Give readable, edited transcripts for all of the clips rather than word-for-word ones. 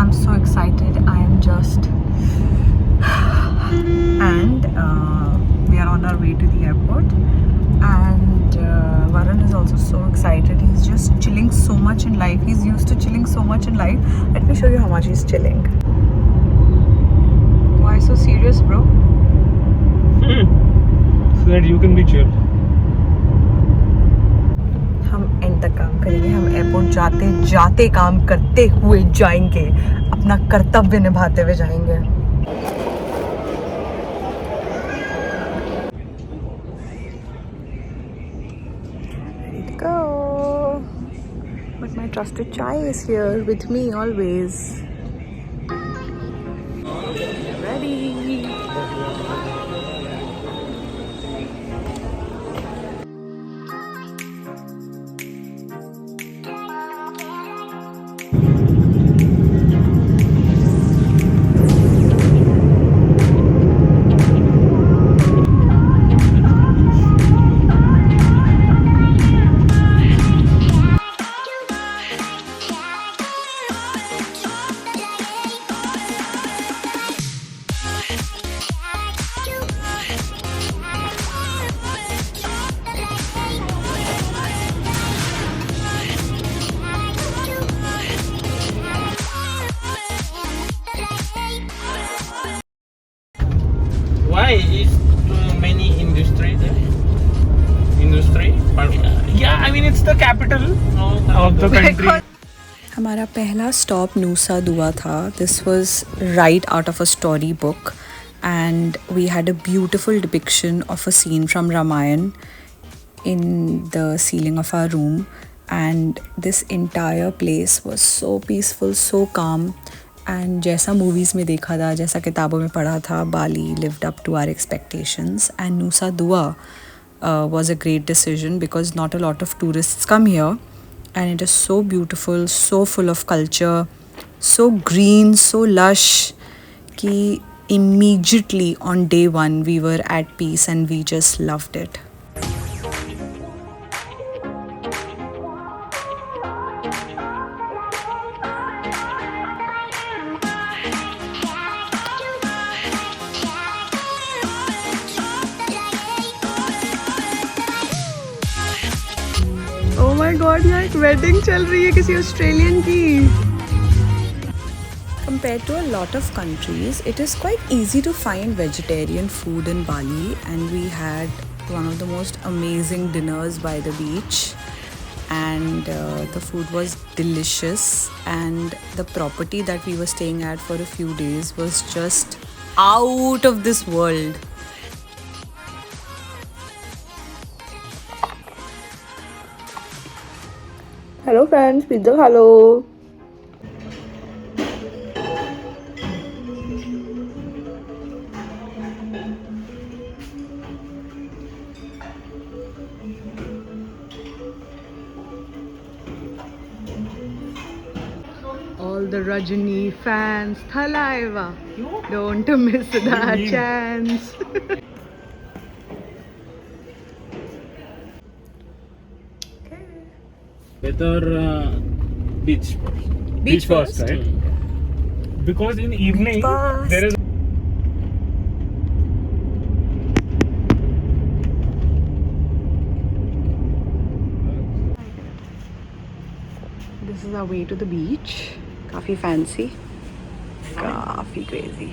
I'm so excited. I am just and we are on our way to the airport, and Varun is also so excited. He's just chilling so much in life. He's used to chilling so much in life. Let me show you how much he's chilling. Why so serious, bro? So that you can be chill. हम and तक काम करेंगे. हम airport जाते जाते काम करते हुए जाएंगे. अपना कर्तव्य निभाते हुए जाएंगे. Ready to go. But my trusted chai is here with me always. Ready. Why is many industry there? Industry? Yeah, I mean it's the capital of the country. हमारा पहला स्टॉप नूसा दुआ था. This was right out of a story book, and we had a beautiful depiction of a scene from Ramayana in the ceiling of our room, and this entire place was so peaceful, so calm, and जैसा movies में देखा था, जैसा किताबों में पढ़ा था, Bali lived up to our expectations. And Nusa Dua was a great decision because not a lot of tourists come here, and it is so beautiful, so full of culture, so green, so lush कि immediately on day one we were at peace and we just loved it. Oh my God, यहाँ एक wedding चल रही है किसी Australian की. Compared to a lot of countries, it is quite easy to find vegetarian food in Bali, and we had one of the most amazing dinners by the beach, and the food was delicious, and the property that we were staying at for a few days was just out of this world. Hello friends, pizza खा लो. All the Rajini fans, Thalaiva, don't miss the chance. Whether beach first, right? Because in evening there is. This is our way to the beach. काफी fancy, काफी crazy.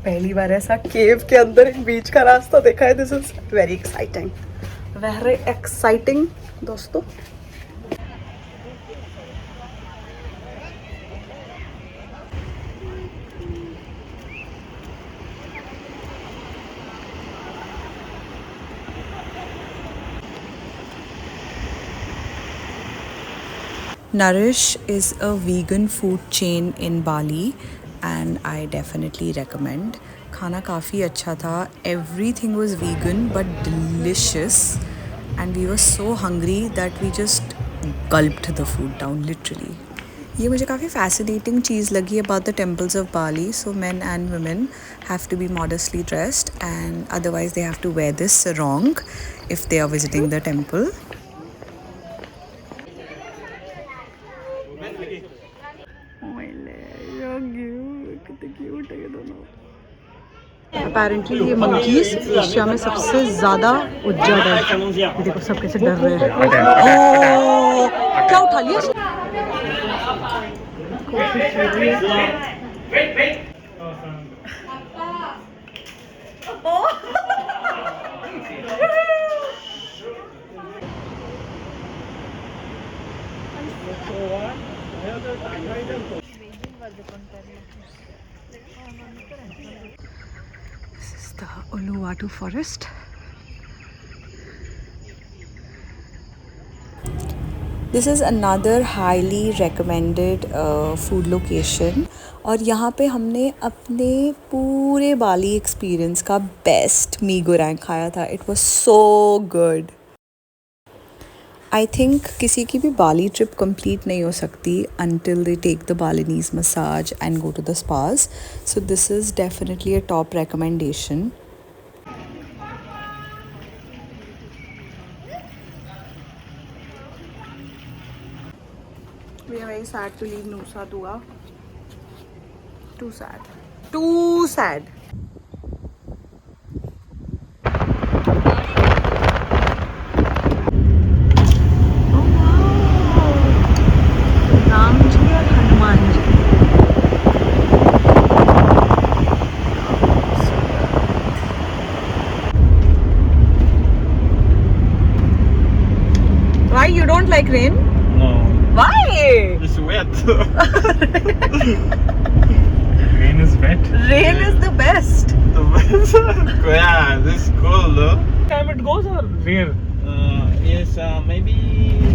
पहली बार ऐसा केव के अंदर एक बीच का रास्ता देखा है. This is very exciting. Very exciting, दोस्तों. Nourish is a vegan food chain in Bali, and I definitely recommend. खाना काफ़ी अच्छा था. Everything was vegan but delicious, and we were so hungry that we just gulped the food down literally. ये मुझे काफ़ी fascinating चीज़ लगी about the temples of Bali. So men and women have to be modestly dressed, and otherwise they have to wear this sarong if they are visiting the temple. Oh my leg. Apparently ये monkeys Asia में सबसे ज़्यादा उज्जड है। ये देखो सब कैसे डर रहे हैं। ओह, क्या उठा लिया? This is the Uluwatu forest. This is another highly recommended food location और यहाँ पे हमने अपने पूरे बाली एक्सपीरियंस का बेस्ट मी गोरैंग खाया था. It was so good. I think किसी की भी बाली ट्रिप complete नहीं हो सकती until they take the Balinese massage and go to the spas. So this is definitely a top recommendation. We are very sad to leave Nusa Dua. Too sad. Too sad. Oh wow! Ramji और Hanumanji. Why you don't like rain? No. Why? It's wet. Rain is wet. Rain is the best. The best. Yeah, this is cool though. Time it goes or rare? Yes, maybe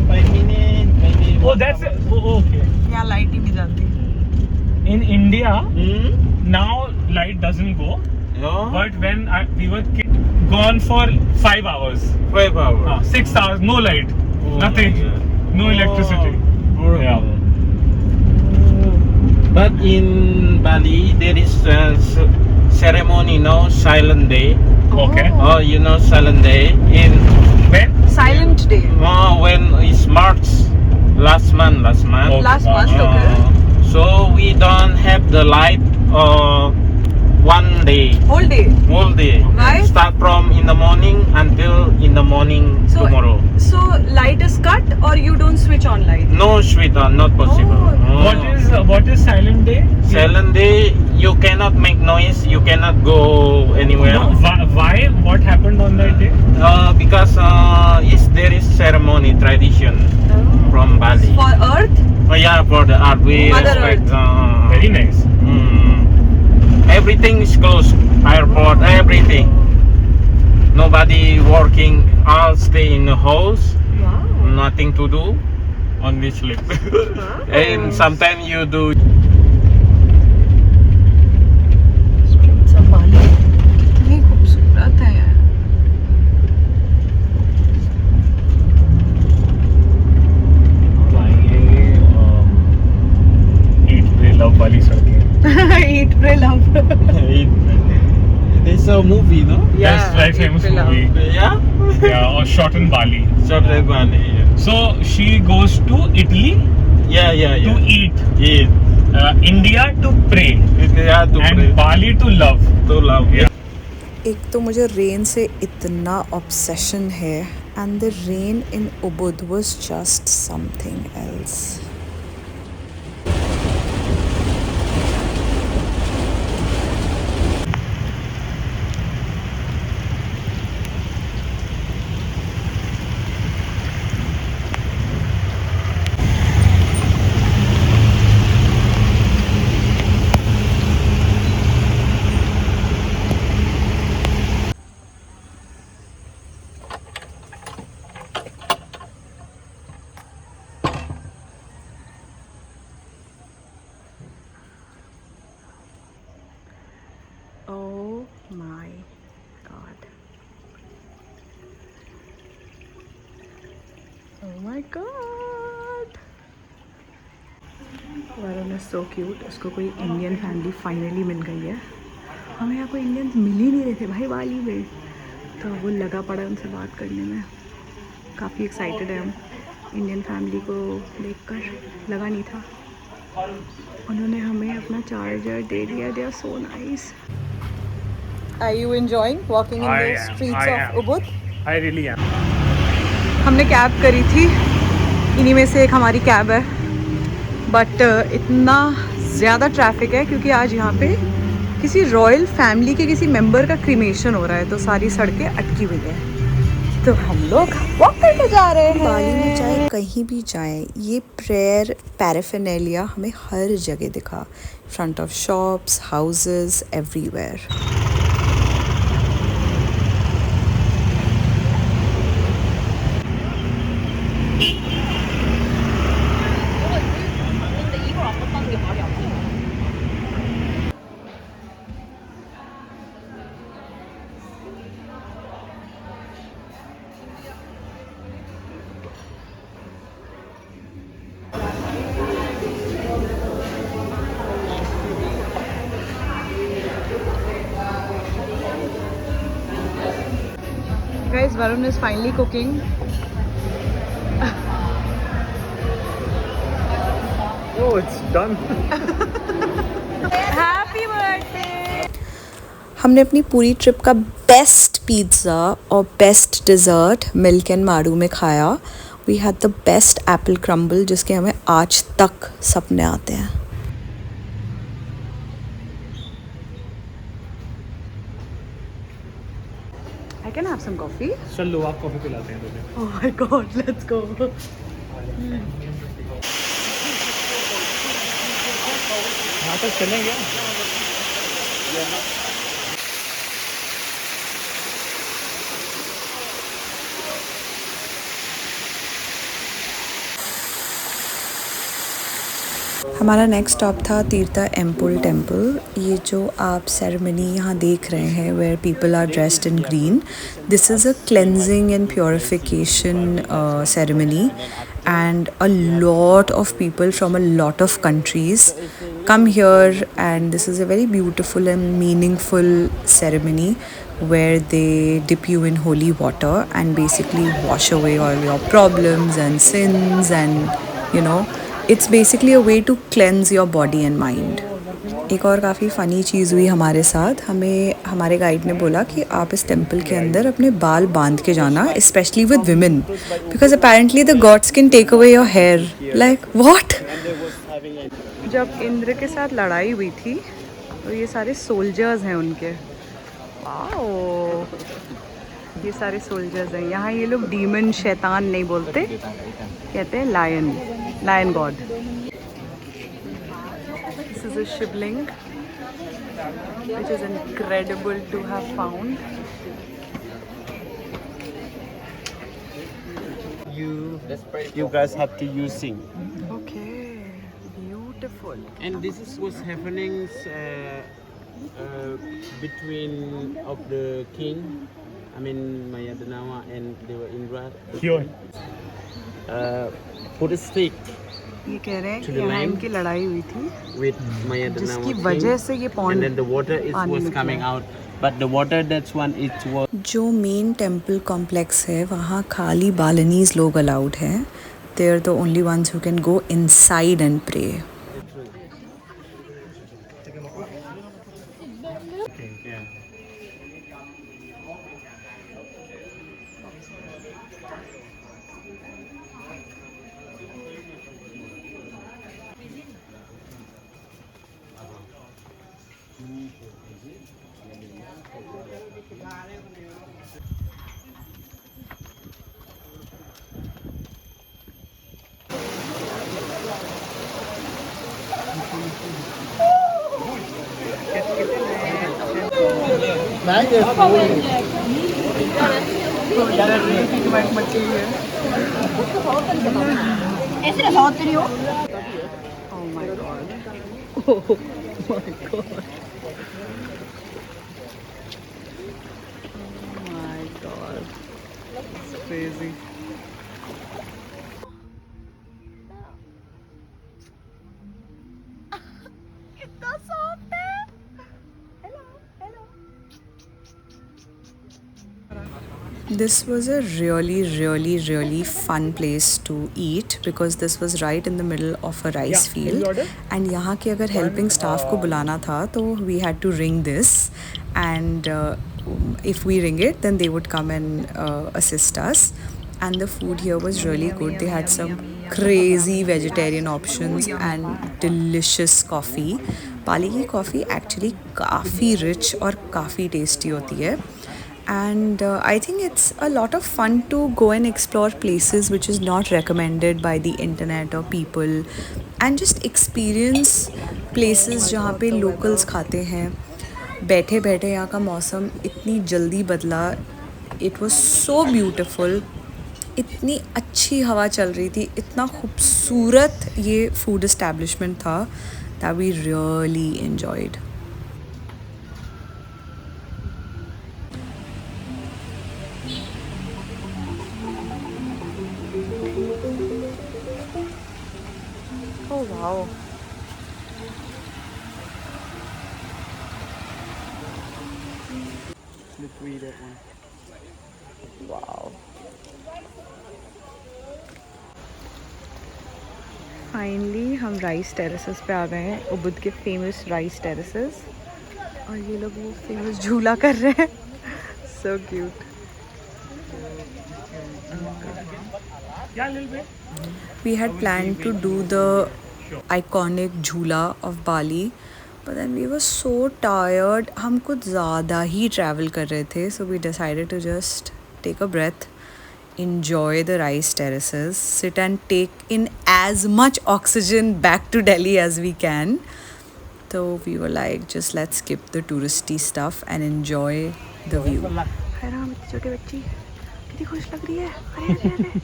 5 minutes, maybe. Oh, that's it. Oh, okay. यहाँ light ही नहीं जाती. In India, Hmm? now light doesn't go. No. But when we were gone for 5 hours, 5 hours. 6 hours, no light, Oh nothing, my God. no electricity. Horrible. Yeah. But in Bali, there is a ceremony, no? Silent Day. Okay. Oh, you know Silent Day in When? Silent day. when it's March, last month. Okay. Last month, okay. So we don't have the light one day, Whole day. whole day. Why? Start from in the morning until in the morning So- tomorrow. So light is cut or you don't switch on light? No switch on, not possible. Oh. What is silent day? Silent Day, you cannot make noise, you cannot go anywhere. No, why? What happened on that day? Because there is ceremony tradition from Bali. For Earth? Yeah, for the art we Mother respect. Very nice. Everything is closed. Airport, everything. Nobody working. All stay in the house. Wow. Nothing to do. Only sleep. And sometimes you do. Streets of Bali. कितनी खूबसूरत है यार. Eat, pray, love वाली सड़कें. Eat, pray, love. There's a movie, no? That's very famous Eat, pray, love. movie. Yeah. Yeah, or shot in Bali. Saturday Bali. So she goes to Italy Yeah, yeah, to yeah. eat, Eat. India to pray, Yeah, to and pray. Bali to love. To love. Yeah. एक तो मुझे rain से इतना obsession है and the rain in Ubud was just something else. Oh my god. Oh my god. Varun is so cute. उसको कोई Indian family finally मिल गई है. हमें यहाँ कोई इंडियंस मिल ही नहीं रहे थे भाई बाली में. तो वो लगा पड़ा उनसे बात करने में. काफ़ी एक्साइटेड है हम इंडियन फैमिली को देखकर. लगा नहीं था. उन्होंने हमें अपना चार्जर दे दिया. They are so nice. Are you enjoying walking in the streets of Ubud? I really am. हमने कैब करी थी, इन्हीं में से एक हमारी कैब है, बट इतना ज़्यादा ट्रैफिक है क्योंकि आज यहाँ पे किसी रॉयल फैमिली के किसी मेंबर का क्रीमेशन हो रहा है, तो सारी सड़कें अटकी हुई हैं, तो हम लोग वॉक करके जा रहे हैं। बाली में चाहे कहीं भी जाएं, ये प्रेयर पैराफिनेलिया हमें हर जगह दिखा, front of shops, houses, everywhere. Guys, Varun is finally cooking. Oh, it's done. Happy birthday! हमने अपनी पूरी ट्रिप का बेस्ट पिज़्ज़ा और best dessert milk and Madu में खाया। We had the best apple crumble जिसके हमें आज तक सपने आते हैं। I can have some coffee. चलो आप कॉफी पिलाते हैं तुझे. Oh my God, let's go. यहाँ तक चलेंगे. हमारा नेक्स्ट स्टॉप था तीर्था एम्पुल टेम्पल। ये जो आप सेरेमनी यहाँ देख रहे हैं where people are dressed in green, this is a cleansing and purification ceremony and a lot of people from a lot of countries come here, and this is a very beautiful and meaningful ceremony where they dip you in holy water and basically wash away all your problems and sins, and you know it's basically a way to cleanse your body and mind. एक और काफ़ी funny चीज़ हुई हमारे साथ। हमें हमारे guide ने बोला कि आप इस टेम्पल के अंदर अपने बाल बांध के जाना, specially with women, because apparently the gods can take away your hair. Like what? जब इंद्र के साथ लड़ाई हुई थी तो ये सारे सोल्जर्स हैं उनके। वाओ, ये सारे सोल्जर्स हैं। यहाँ ये लोग डीमन, शैतान नहीं बोलते, कहते हैं lion, lion god. This is a Shivling which is incredible to have found. You guys have to use sing. Okay, beautiful. And this is what's happening between of the king, I mean Mayadanawa and they were Indra. Here. Put a stick ये कह रहे हैं To कि the यहाँ line. इनकी लड़ाई हुई थी with Mayadanawa जिसकी king, वजह से ये and pond then the water is पानी was निकला। coming out, but the water that's one it was जो मेन टेम्पल कॉम्प्लेक्स है वहाँ खाली बालनीज लोग अलाउड हैं। They are the only ones who can go inside and pray. Okay, yeah. Oh my God. Oh my God. Oh my God. It's crazy. This was a really fun place to eat because this was right in the middle of a rice field. And यहाँ के अगर helping staff को बुलाना था तो we had to ring this, and if we ring it then they would come and assist us. And the food here was really good. They had some crazy vegetarian options and delicious coffee. Bali की coffee actually काफ़ी rich और काफ़ी tasty होती है. And I think it's a lot of fun to go and explore places which is not recommended by the internet or people, and just experience places जहाँ पे locals खाते हैं. बैठे बैठे यहाँ का मौसम इतनी जल्दी बदला. It was so beautiful. इतनी अच्छी हवा चल रही थी, इतना खूबसूरत ये फूड एस्टैब्लिशमेंट था that we really enjoyed. Oh wow. Let's read that one. Wow. Finally हम राइस टेरेसेस पे आ गए हैं, उबुद के फेमस राइस टेरेसेस. और ये लोग वो फेमस झूला कर रहे हैं. So cute. Yeah, a little bit. We had planned to do the iconic झूला of Bali, but then we were so tired. हम कुछ ज़्यादा ही travel कर रहे थे, so we decided to just take a breath, enjoy the rice terraces, sit and take in as much oxygen back to Delhi as we can. So we were like, just let's skip the touristy stuff and enjoy the view. हाय राम, छोटी बच्ची कितनी खुश लग रही है. अरे अरे अरे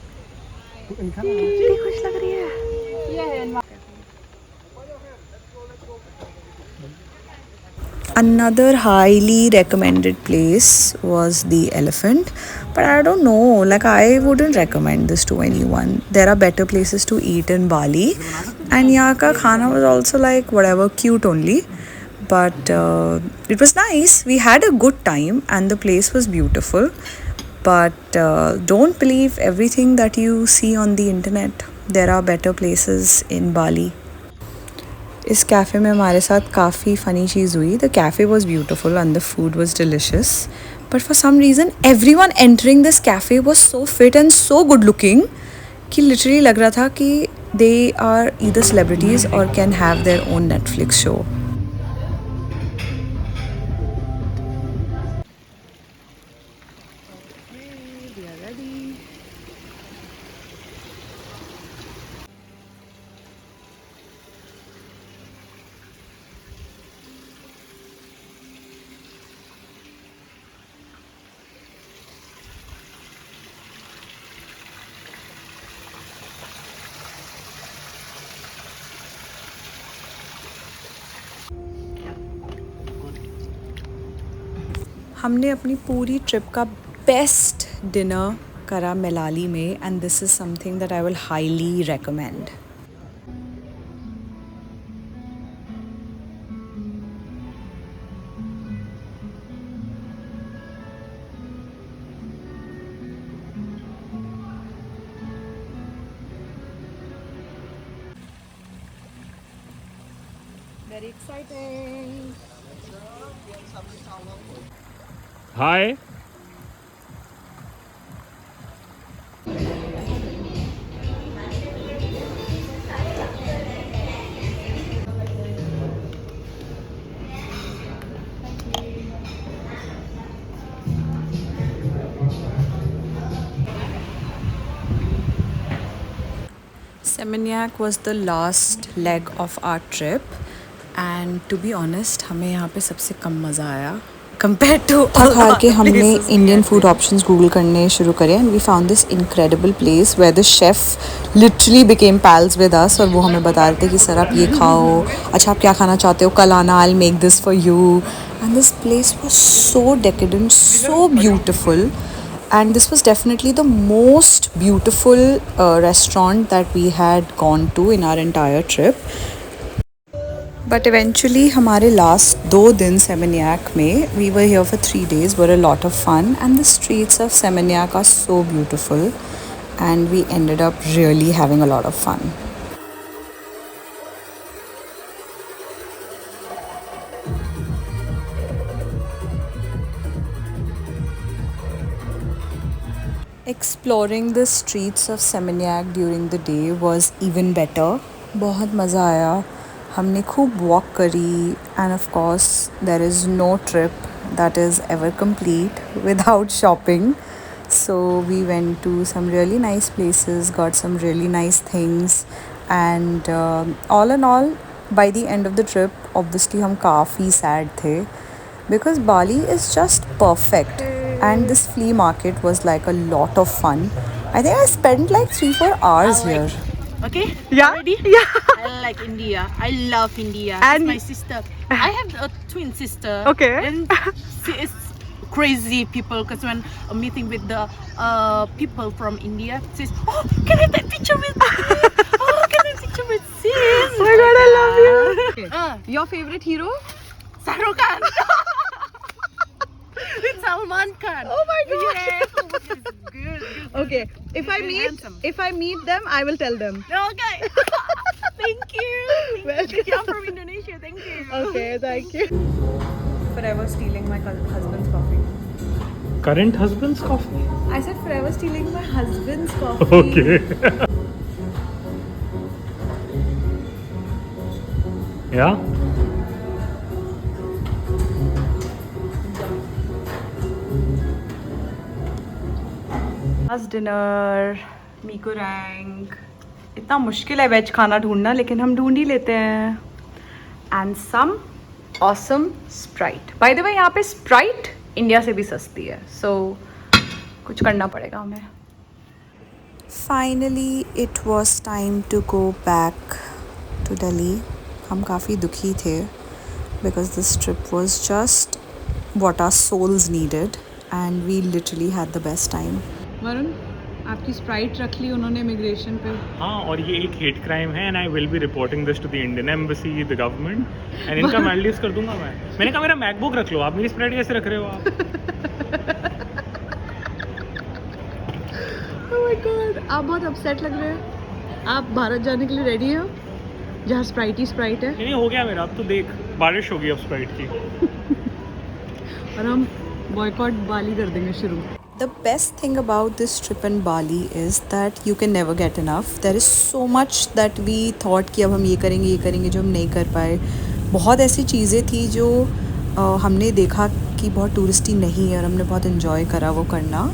कितनी खुश लग रही है. Another highly recommended place was the Elephant, but I don't know, like I wouldn't recommend this to anyone. There are better places to eat in Bali, and यहाँ का खाना was also like whatever, cute only, but it was nice. We had a good time and the place was beautiful, but don't believe everything that you see on the internet. There are better places in Bali. इस cafe में हमारे साथ काफ़ी funny चीज़ हुई. The cafe was beautiful and the food was delicious, but for some reason everyone entering this cafe was so fit and so good looking कि literally लग रहा था कि दे आर ईदर सेलिब्रिटीज़ और can have their own Netflix show. हमने अपनी पूरी trip का बेस्ट डिनर करा मलाली में, and this is something that I will highly recommend. Very exciting. Hi. Seminyak was the last leg of our trip, and to be honest हमें यहाँ पे सबसे कम मज़ा आया compared to all खा के other हमने places we Indian had food been. Options Google करने शुरू करे, and we found this incredible place where the chef literally became pals with us. और वो हमें बता रहे थे कि सर आप ये खाओ, अच्छा आप क्या खाना चाहते हो, कल आना, I will make this for you. And this place was so decadent, so beautiful, and this was definitely the most beautiful restaurant that we had gone to in our entire trip. But eventually हमारे last 2 दिन Seminyak में, we were here for 3 days, were a lot of fun, and the streets of Seminyak are so beautiful, and we ended up really having a lot of fun. Exploring the streets of Seminyak during the day was even better. बहुत मज़ा आया. हमने खूब walk करी, and of course there is no trip that is ever complete without shopping. So we went to some really nice places, got some really nice things, and all in all, by the end of the trip, obviously हम काफ़ी sad थे because Bali is just perfect, and this flea market was like a lot of fun. I think I spent like 3-4 hours here. Okay. Yeah? Ready? Yeah. I like India. I love India. And- She's my sister. I have a twin sister. Okay. And she is crazy people because when I'm meeting with the people from India, she's, oh, can I take picture with me? Oh, can I take picture with sis? Oh my God, I love you. Okay. Your favorite hero? Shah Rukh Khan. With Salman Khan. Oh my God. Yes. Oh, it's good. Okay. If I Very meet handsome. them, I will tell them. Okay. Thank you. Welcome. I'm from Indonesia. Thank you. Okay, thank you. Forever stealing my husband's coffee. Current husband's coffee? I said forever stealing my husband's coffee. Okay. Yeah? आज dinner मीको rank. इतना मुश्किल है veg खाना ढूंढना, लेकिन हम ढूंढ ही लेते हैं. And some awesome Sprite. By the way यहाँ पे स्प्राइट इंडिया से भी सस्ती है, सो कुछ करना पड़ेगा हमें. Finally it was time to go back to Delhi. हम काफ़ी दुखी थे because this trip was just what our souls needed, and we literally had the best time. Varun, आपकी स्प्राइट रख ली उन्होंने इमिग्रेशन पे. हाँ, और ये एक हेट क्राइम है and I will be reporting this to the Indian embassy, the government, and इनका मेडलिस्ट कर दूंगा मैं. मैंने कहा मेरा मैकबुक रख लो, आप मेरी स्प्राइट कैसे रख रहे हो आप? Oh my God, आप बहुत अपसेट लग रहे हैं. आप भारत जाने के लिए रेडी हो जहाँ स्प्राइट ही स्प्राइट है, नहीं हो गया मेरा. अब तो देख, बारिश होगी अब स्प्राइट की. और हम बॉयकॉट बाली कर देंगे शुरू. The best thing about this trip in Bali is that you can never get enough. There is so much that we thought कि अब हम ये करेंगे जो हम नहीं कर पाए. बहुत ऐसी चीज़ें थी जो हमने देखा कि बहुत टूरिस्टी नहीं है और हमने बहुत enjoy करा वो करना.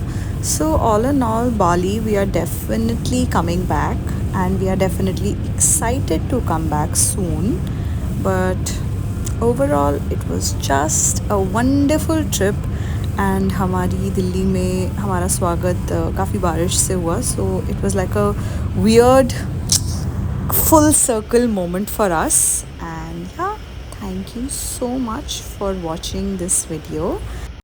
So all in all, Bali, we are definitely coming back, and we are definitely excited to come back soon. But overall, it was just a wonderful trip. And हमारी दिल्ली में हमारा स्वागत काफ़ी बारिश से हुआ, so it was like a weird full circle moment for us. And या, thank you so much for watching this video.